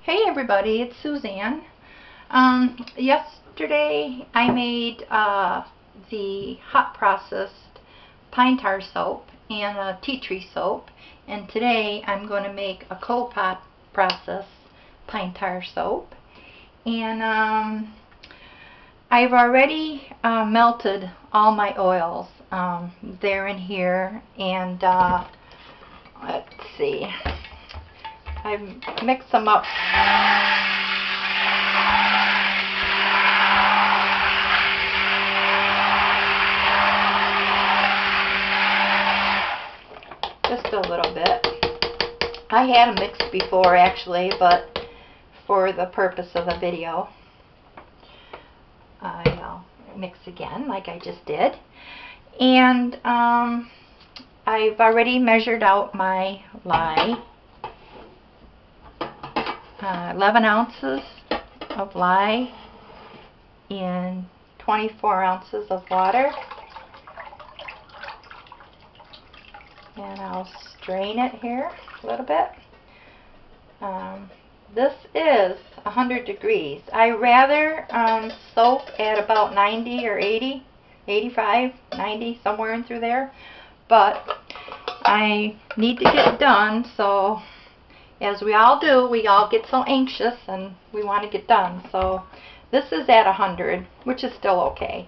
Hey everybody, it's Suzanne. Yesterday I made the hot processed pine tar soap and a tea tree soap, and today I'm going to make a cold pot processed pine tar soap. And I've already melted all my oils. They're in here, and let's see. I've mixed them up. Just a little bit. I had them mixed before actually, but for the purpose of the video, I'll mix again like I just did. And I've already measured out my lye. 11 ounces of lye in 24 ounces of water, and I'll strain it here a little bit. This is 100 degrees. I rather soak at about 90 or 80, 85, 90, somewhere in through there, but I need to get it done, so as we all do, we all get so anxious and we want to get done. So this is at 100, which is still okay.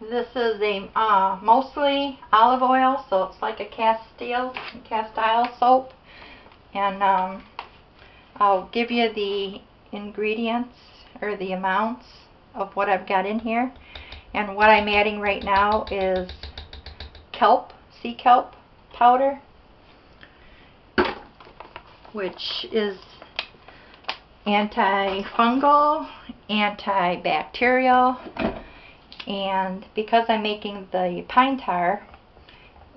This is a mostly olive oil, so it's like a cast iron soap. And I'll give you the ingredients or the amounts of what I've got in here. And what I'm adding right now is kelp, sea kelp powder, which is antifungal, antibacterial. And because I'm making the pine tar,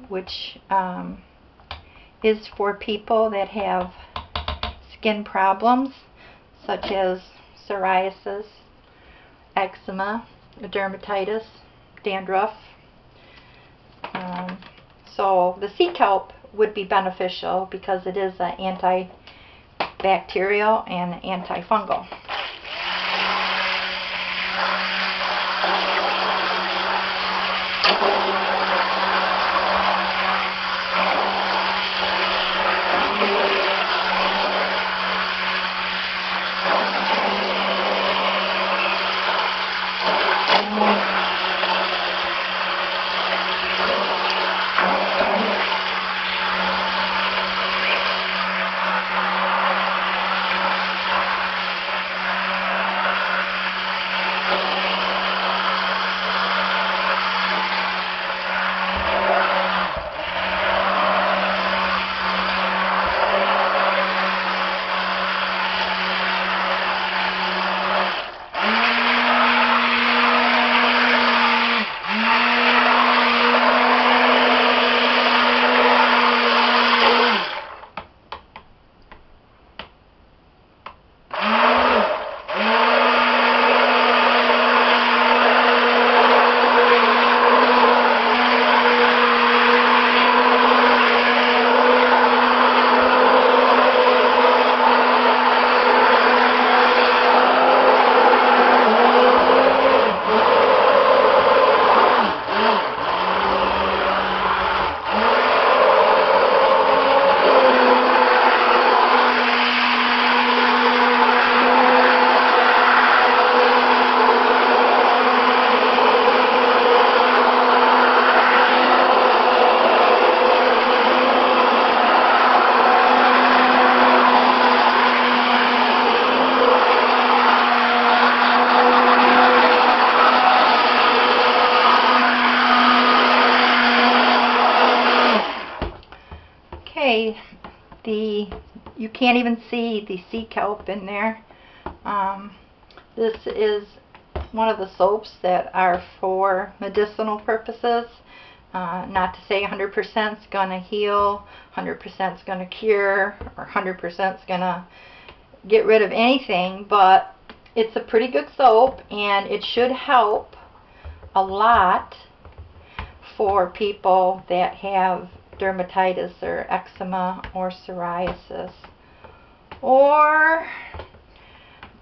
which is for people that have skin problems such as psoriasis, eczema, dermatitis, dandruff, so the sea kelp would be beneficial because it is an antibacterial and antifungal. Okay, you can't even see the sea kelp in there. This is one of the soaps that are for medicinal purposes. Not to say 100% is going to heal, 100% is going to cure, or 100% is going to get rid of anything, but it's a pretty good soap, and it should help a lot for people that have dermatitis or eczema or psoriasis. Or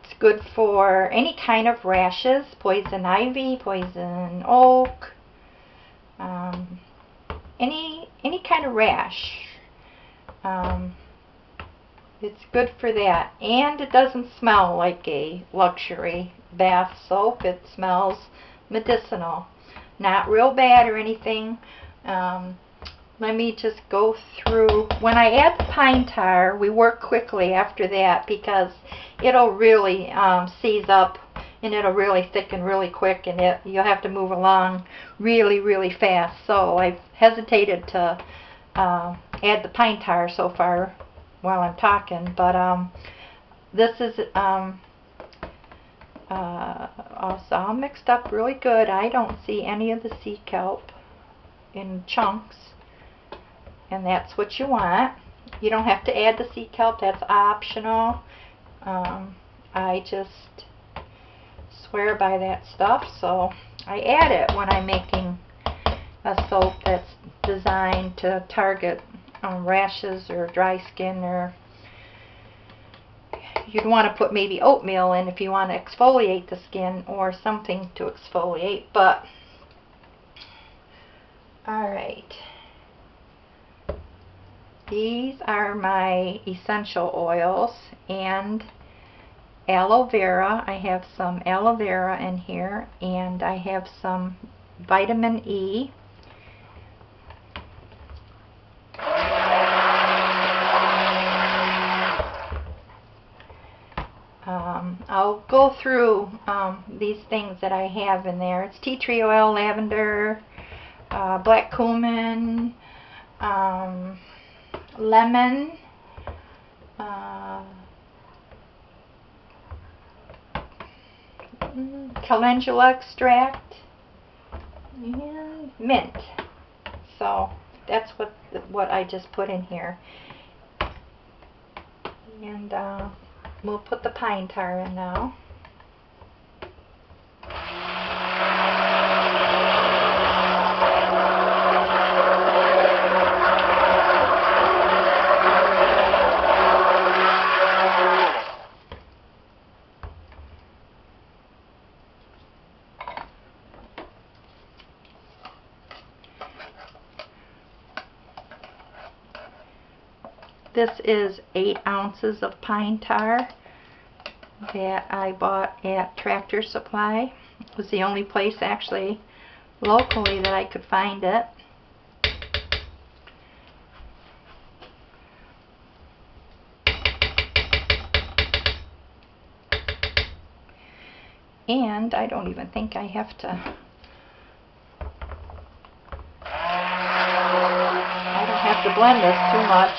it's good for any kind of rashes, poison ivy, poison oak, any kind of rash. It's good for that, and it doesn't smell like a luxury bath soap. It smells medicinal, not real bad or anything. Let me just go through. When I add the pine tar, we work quickly after that because it'll really seize up, and it'll really thicken really quick, and you'll have to move along really fast. So I've hesitated to add the pine tar so far while I'm talking, but this is also all mixed up really good. I don't see any of the sea kelp in chunks, and that's what you want. You don't have to add the sea kelp, that's optional. I just swear by that stuff, so I add it when I'm making a soap that's designed to target rashes or dry skin, or you'd want to put maybe oatmeal in if you want to exfoliate the skin or something to exfoliate. But alright, these are my essential oils and aloe vera. I have some aloe vera in here, and I have some vitamin E. I'll go through these things that I have in there. It's tea tree oil, lavender, black cumin, lemon, calendula extract, and mint. So that's what I just put in here. And we'll put the pine tar in now. This is 8 ounces of pine tar that I bought at Tractor Supply. It was the only place actually locally that I could find it. And I don't even think I have to blend this too much.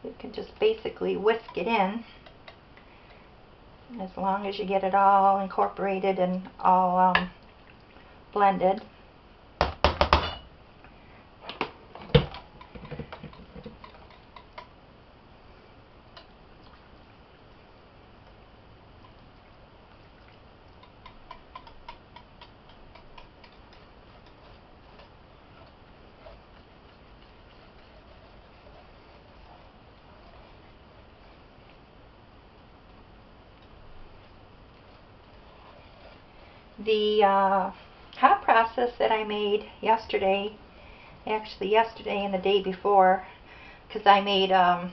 You can just basically whisk it in, as long as you get it all incorporated and all blended. The hot process that I made yesterday, actually yesterday and the day before, because I made a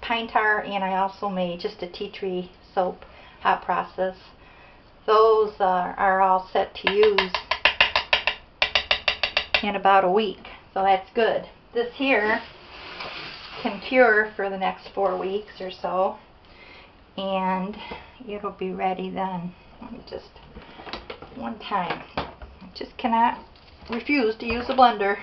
pine tar, and I also made just a tea tree soap hot process. Those are all set to use in about a week, so that's good. This here can cure for the next 4 weeks or so, and it'll be ready then. Let me just one time. I just cannot refuse to use a blender.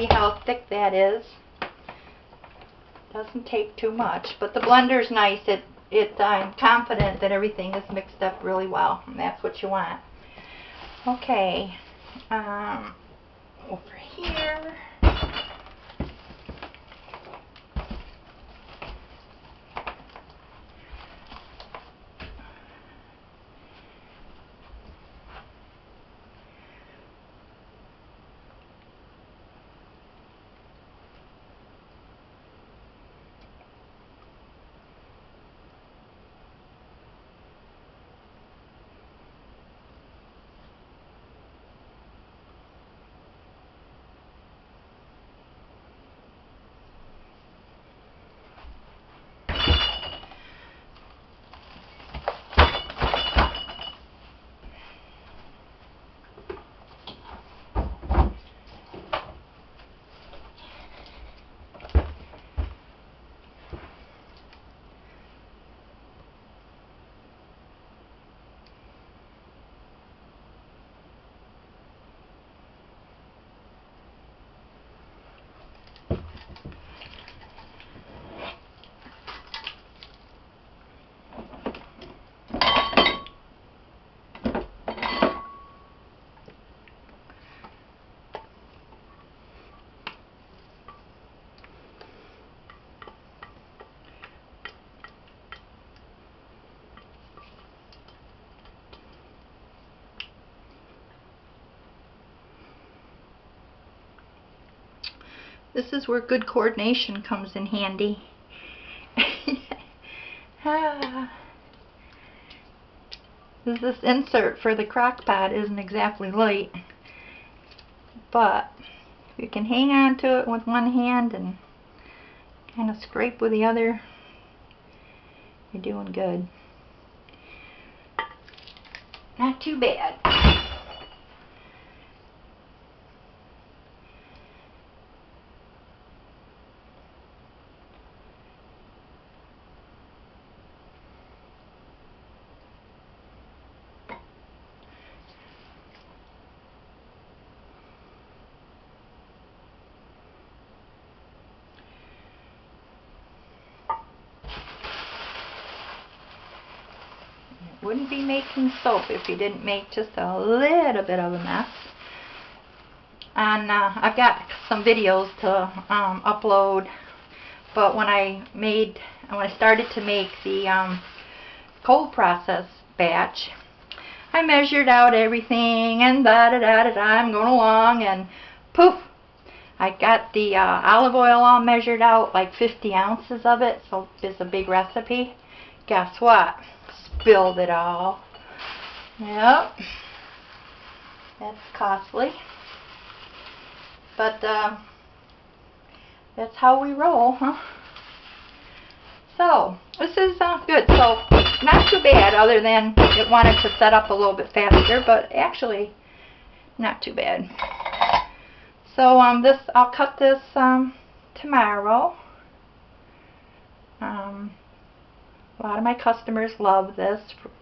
How thick that is. Doesn't take too much, but the blender's nice. I'm confident that everything is mixed up really well, and that's what you want. Okay, over here. This is where good coordination comes in handy. This insert for the crock pot isn't exactly light, but if you can hang on to it with one hand and kind of scrape with the other, you're doing good. Not too bad. Wouldn't be making soap if you didn't make just a little bit of a mess. And I've got some videos to upload, but when I started to make the cold process batch, I measured out everything and I'm going along, and poof, I got the olive oil all measured out, like 50 ounces of it, so it's a big recipe. Guess what? Spilled it all. Yep. That's costly. But that's how we roll, huh? So, this is good. So, not too bad, other than it wanted to set up a little bit faster, but actually, not too bad. So, I'll cut this tomorrow. A lot of my customers love this,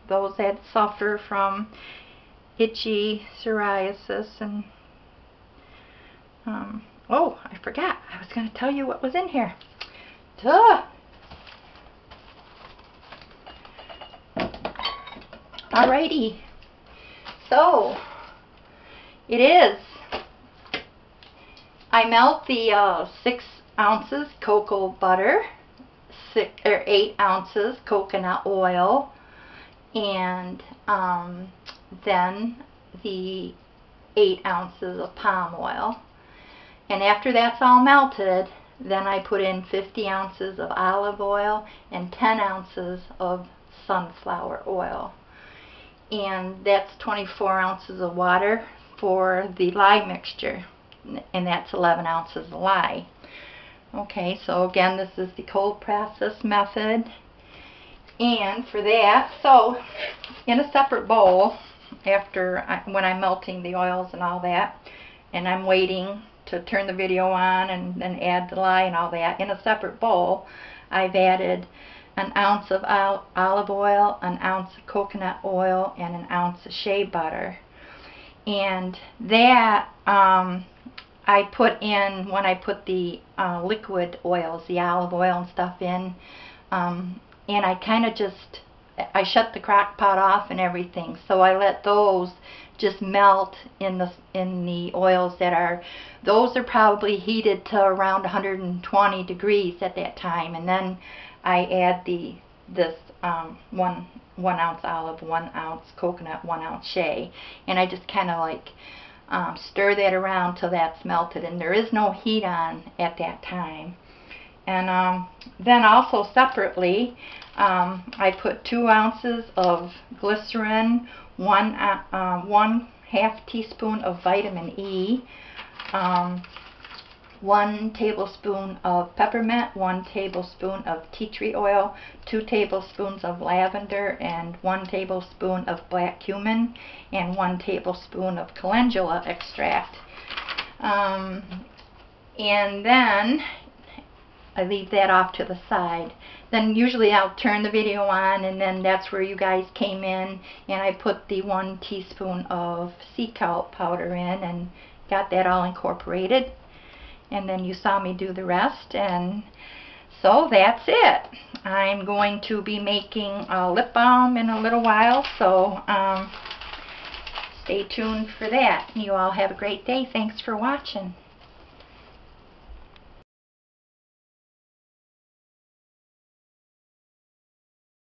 those that suffer from itchy psoriasis. And oh, I forgot, I was going to tell you what was in here. Duh! Alrighty, so it is, I melt the 6 ounces cocoa butter, 8 ounces coconut oil, and then the 8 ounces of palm oil. And after that's all melted, then I put in 50 ounces of olive oil and 10 ounces of sunflower oil. And that's 24 ounces of water for the lye mixture, and that's 11 ounces of lye. Okay, so again, this is the cold process method. And for that, so in a separate bowl, when I'm melting the oils and all that, and I'm waiting to turn the video on and then add the lye and all that, in a separate bowl, I've added an ounce of olive oil, an ounce of coconut oil, and an ounce of shea butter. And that I put in when I put the liquid oils, the olive oil and stuff in, and I kind of I shut the crock pot off and everything, so I let those just melt in the oils those are probably heated to around 120 degrees at that time, and then I add this 1 ounce olive, 1 ounce coconut, 1 ounce shea, and I just kind of like stir that around till that's melted, and there is no heat on at that time. And then also separately, I put 2 ounces of glycerin, 1/2 teaspoon of vitamin E, 1 tablespoon of peppermint, 1 tablespoon of tea tree oil, 2 tablespoons of lavender, and 1 tablespoon of black cumin, and 1 tablespoon of calendula extract. And then I leave that off to the side. Then usually I'll turn the video on, and then that's where you guys came in, and I put the 1 teaspoon of sea kelp powder in and got that all incorporated. And then you saw me do the rest, and so that's it. I'm going to be making a lip balm in a little while, so stay tuned for that. You all have a great day. Thanks for watching.